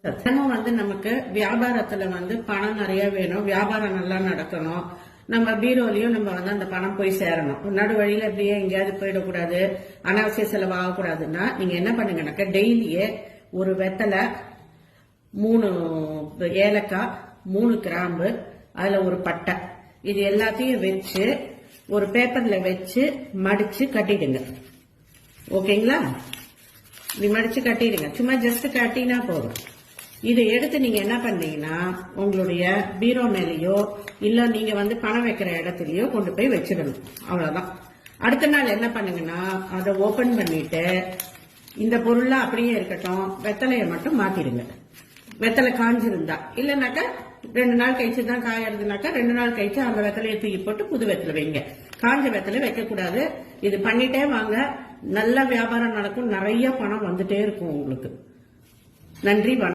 தினமும் நமக்கு வியாபாரத்துல பணம் நிறைய வேணும், வியாபாரம் நல்லா நடக்கணும். நம்ம பீரோலையும் நம்ம அந்த பணம் போய் சேரணும். நடு வழியில அப்படியே எங்கேயாவது போயிடக்கூடாது, அனாவசிய செலவு ஆகக்கூடாதுன்னா நீங்க என்ன பண்ணுங்கனாக்க டெய்லியே ஒரு வெத்தலை, 3 ஏலக்காய், 3 கிராம்பு, அதுல ஒரு பட்டை, இது எல்லாத்தையும் வச்சு ஒரு பேப்பர்ல வச்சு மடிச்சு கட்டிடுங்க. ஓகேங்களா? இப்படி மடிச்சு கட்டிடுங்க. சும்மா ஜஸ்ட் கட்டினா போதும். இதை எடுத்து நீங்க என்ன பண்ணீங்கன்னா உங்களுடைய பீரோ மேலேயோ இல்ல நீங்க பணம் வைக்கிற இடத்துலயோ கொண்டு போய் வச்சிடணும். அவ்வளவுதான். அடுத்த நாள் என்ன பண்ணுங்கன்னா அதை ஓபன் பண்ணிட்டு இந்த பொருள்லாம் அப்படியே இருக்கட்டும், வெத்தலையை மட்டும் மாத்திடுங்க. வெத்தலை காஞ்சிருந்தா, இல்லைனாக்கா 2 நாள் கழிச்சு தான் காயறதுனாக்கா 2 நாள் கழிச்சு அந்த வெத்தலையை தூக்கி போட்டு புது வெத்தலை வைங்க. காஞ்ச வெத்தலை வைக்க கூடாது. இது பண்ணிட்டே வாங்க, நல்ல வியாபாரம் நடக்கும், நிறைய பணம் வந்துட்டே இருக்கும் உங்களுக்கு. நன்றி.